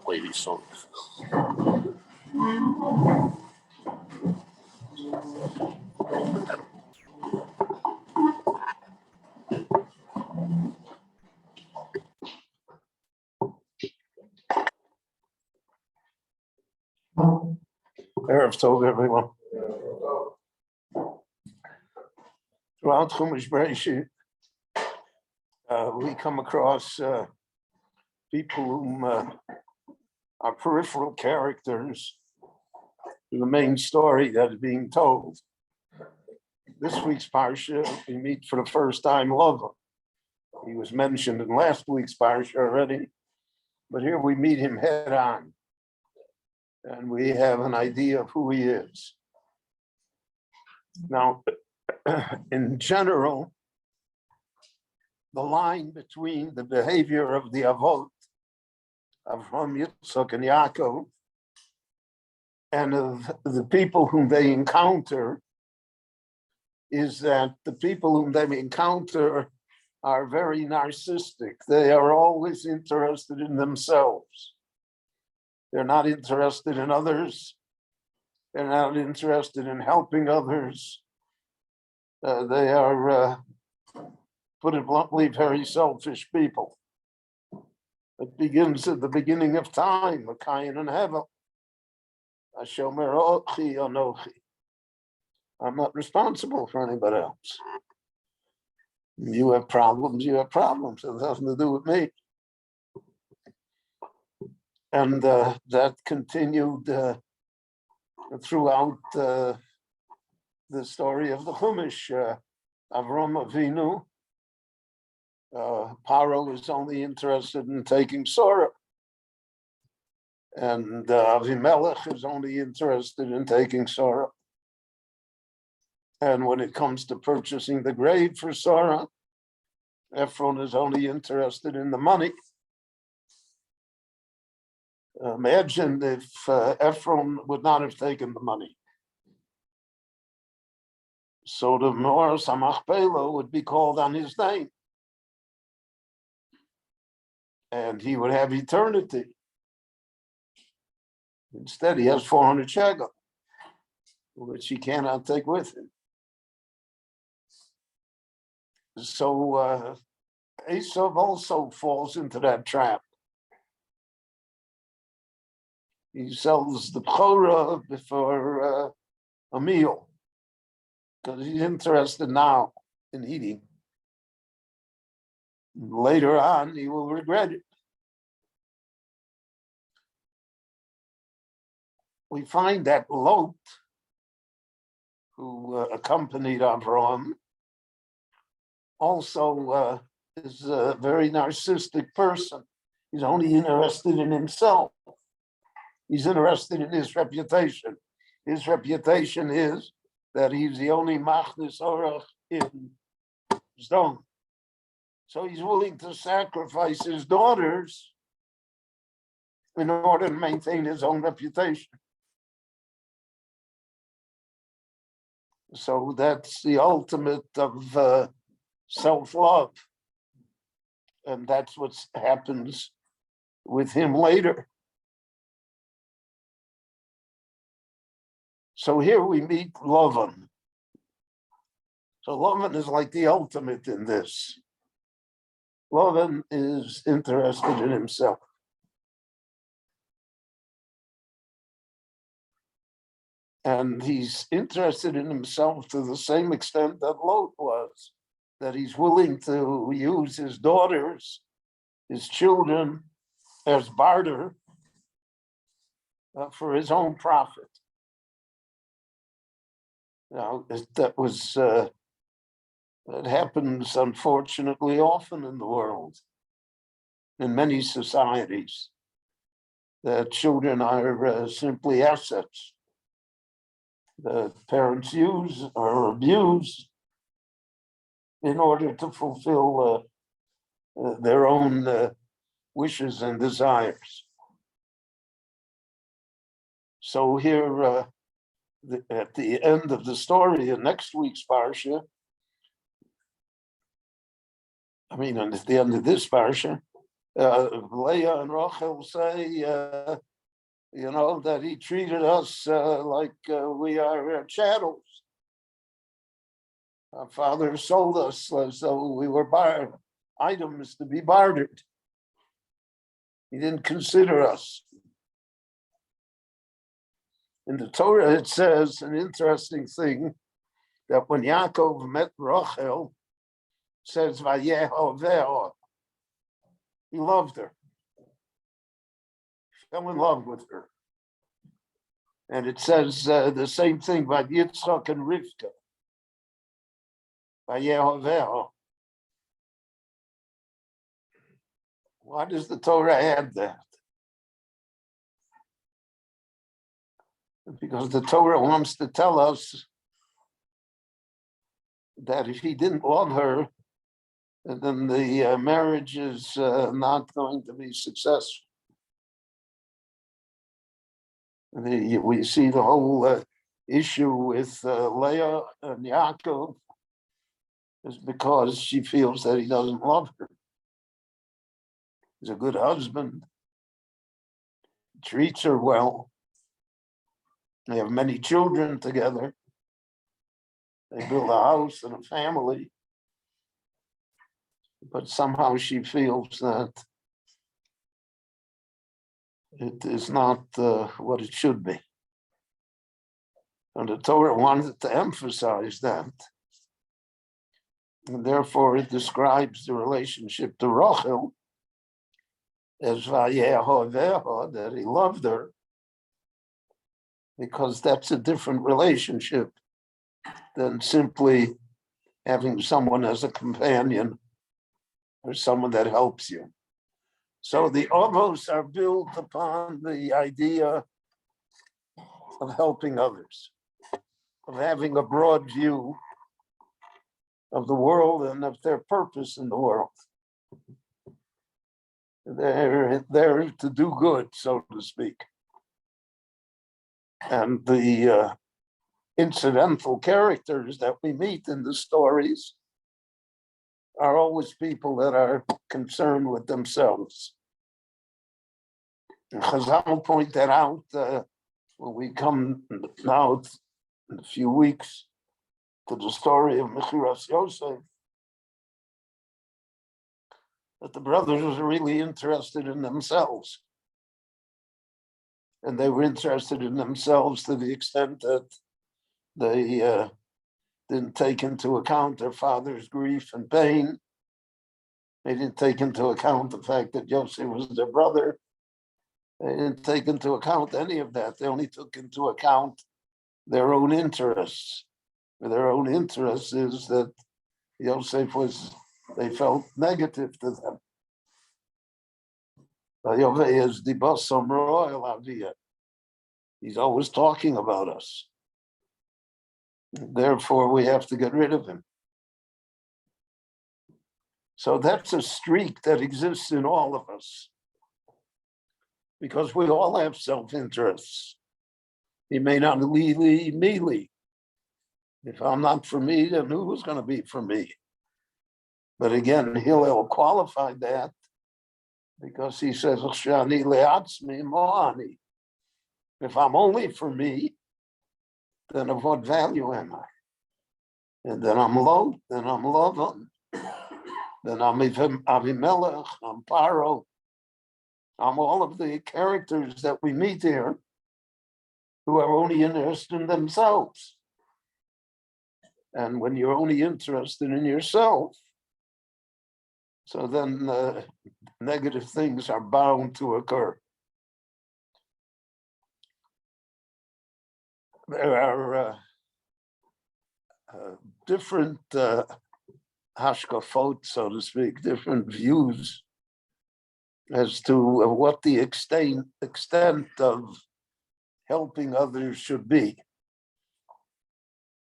Lady song. Erev Tov, everyone. Throughout Chumash Bereshit, we come across people whom are peripheral characters to the main story that is being told. This week's parsha, we meet for the first time Lavan. He was mentioned in last week's parsha already, but here we meet him head on, and we have an idea of who he is. Now, in general, the line between the behavior of the Avot, Avraham, Yitzchak, and Yaakov, and of the people whom they encounter is that the people whom they encounter are very narcissistic. They are always interested in themselves. They're not interested in others. They're not interested in helping others. They are, put it bluntly, very selfish people. It begins at the beginning of time, with Cain and Hevel. Hashomer Ochi Anochi. I'm not responsible for anybody else. You have problems, you have problems. It has nothing to do with me. And that continued throughout the story of the Chumash. Avram Avinu, Paro is only interested in taking Sorah. And Avimelech is only interested in taking Sorah. And when it comes to purchasing the grave for Sorah, Ephron is only interested in the money. Imagine if Ephron would not have taken the money. So the Meor Samachpelo would be called on his name. And he would have eternity. Instead, he has 400 shekel, which he cannot take with him. So Esav also falls into that trap. He sells the Bechorah before a meal because he's interested now in eating. Later on, he will regret it. We find that Lot, who accompanied Avraham, also is a very narcissistic person. He's only interested in himself. He's interested in his reputation. His reputation is that he's the only Machnis Orach in Zdom. So he's willing to sacrifice his daughters in order to maintain his own reputation. So that's the ultimate of self-love. And that's what happens with him later. So here we meet Lavan. So Lavan is like the ultimate in this. Lavan is interested in himself. And he's interested in himself to the same extent that Lot was, that he's willing to use his daughters, his children, as barter for his own profit. Now, that happens unfortunately often in the world, in many societies, that children are simply assets that parents use or abuse in order to fulfill their own wishes and desires. So here, at the end of the story in next week's parsha, and at the end of this parsha, Leah and Rachel say, that he treated us like we are chattels. Our father sold us, so we were items to be bartered. He didn't consider us. In the Torah, it says an interesting thing that when Yaakov met Rachel, it says Vayehoveho, he loved her, fell in love with her. And it says the same thing about Yitzchak and Rivka. Vayehoveho. Why does the Torah add that? Because the Torah wants to tell us that if he didn't love her, then the marriage is not going to be successful. We see the whole issue with Leah and Yaakov is because she feels that he doesn't love her. He's a good husband, treats her well. They have many children together. They build a house and a family. But somehow she feels that it is not what it should be. And the Torah wanted to emphasize that. And therefore it describes the relationship to Rachel as Vayehoveho, that he loved her, because that's a different relationship than simply having someone as a companion or someone that helps you. So the Avos are built upon the idea of helping others, of having a broad view of the world and of their purpose in the world. They're there to do good, so to speak. And the incidental characters that we meet in the stories are always people that are concerned with themselves. And Chazal point that out when we come now in a few weeks to the story of Mechiras Yosef, that the brothers were really interested in themselves. And they were interested in themselves to the extent that they didn't take into account their father's grief and pain. They didn't take into account the fact that Yosef was their brother. They didn't take into account any of that. They only took into account their own interests. Their own interest is that Yosef they felt negative to them. Is the bosom royal avia. He's always talking about us. Therefore, we have to get rid of him. So that's a streak that exists in all of us, because we all have self-interests. He may not lead me. If I'm not for me, then who's going to be for me? But again, Hillel qualified that because he says, if I'm only for me, then of what value am I? And then I'm low, then I'm Lavan, then I'm Avimelech, I'm Paro, I'm all of the characters that we meet here who are only interested in themselves. And when you're only interested in yourself, so then negative things are bound to occur. There are different hashkafot, so to speak, different views as to what the extent of helping others should be.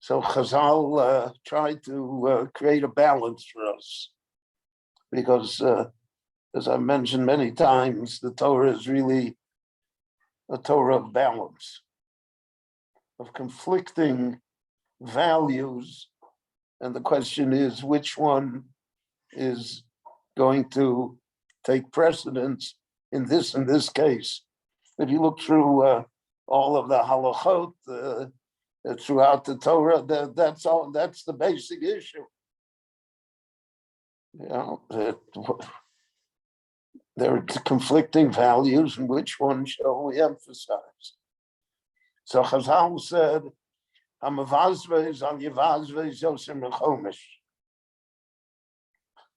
So Chazal tried to create a balance for us, because as I've mentioned many times, the Torah is really a Torah of balance, of conflicting values. And the question is, which one is going to take precedence in this case. If you look through all of the halachot throughout the Torah, that's all. That's the basic issue. You know, there are conflicting values, and which one shall we emphasize? So Chazal said,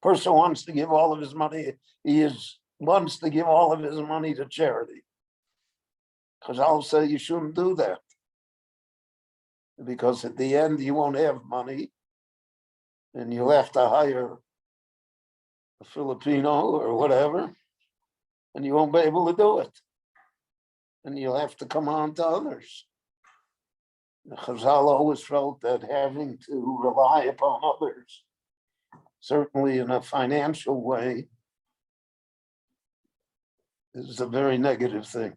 person wants to give all of his money, wants to give all of his money to charity. Chazal say you shouldn't do that, because at the end you won't have money, and you'll have to hire a Filipino or whatever, and you won't be able to do it. And you'll have to come on to others. The Chazal always felt that having to rely upon others, certainly in a financial way, is a very negative thing.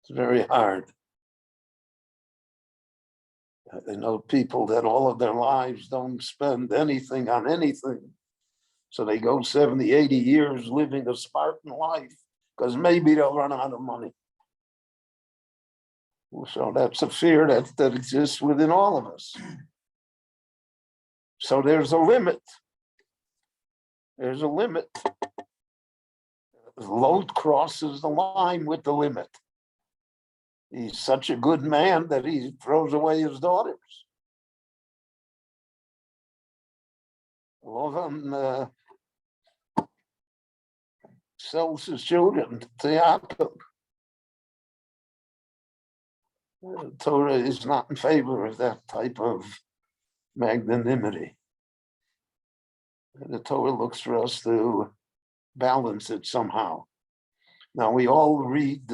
It's very hard. I know people that all of their lives don't spend anything on anything. So they go 70, 80 years living a Spartan life because maybe they'll run out of money. So that's a fear that exists within all of us. So there's a limit. There's a limit. Lot crosses the line with the limit. He's such a good man that he throws away his daughters. Lovan sells his children to Yaakov. Torah is not in favor of that type of magnanimity. The Torah looks for us to balance it somehow. Now, we all read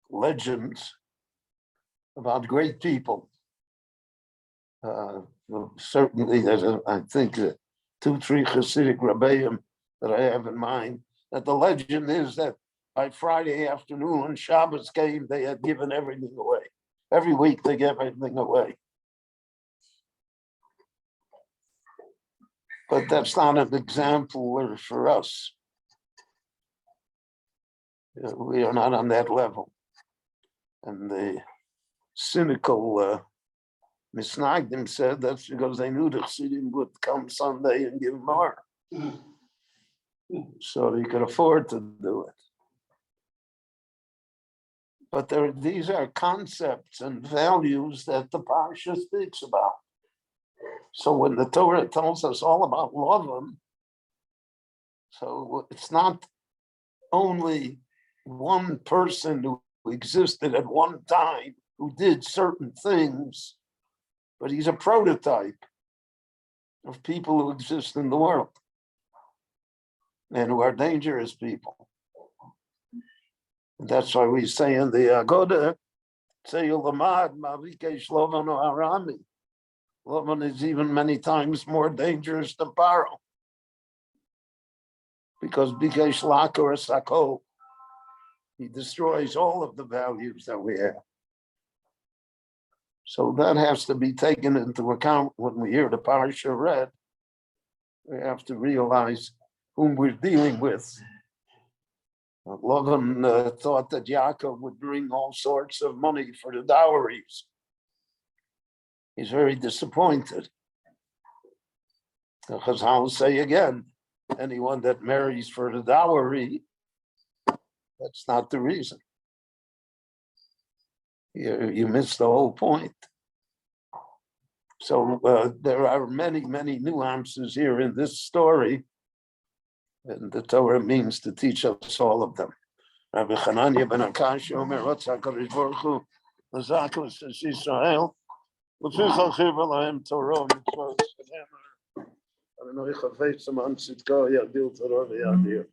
legends about great people. Certainly, there's, I think, 2-3 Hasidic Rebbeim that I have in mind, that the legend is that by Friday afternoon, when Shabbos came, they had given everything away. Every week, they gave everything away. But that's not an example for us. We are not on that level. And the cynical Misnagdim said that's because they knew the Chassidim would come Sunday and give more. So they could afford to do it. But these are concepts and values that the Parsha speaks about. So when the Torah tells us all about Lavan, so it's not only one person who existed at one time who did certain things, but he's a prototype of people who exist in the world and who are dangerous people. And that's why we say in the Agoda, Lavan is even many times more dangerous than Paro, because Bikesh Lakor Sako, he destroys all of the values that we have. So that has to be taken into account when we hear the Parsha read. We have to realize whom we're dealing with. Lavan thought that Yaakov would bring all sorts of money for the dowries. He's very disappointed. Because I'll say again, anyone that marries for the dowry, that's not the reason. You missed the whole point. So there are many, many nuances here in this story, and the Torah means to teach us all of them. Rabbi Chananya ben Akash Omer Ratzak HaKadosh Baruch Hu L'Zakos Yisrael L'Fichal Chirva Lahem Torah Mitzvot Shemar Adonai Chafetz Aman Tzidko Yadil Torah V'Yadir.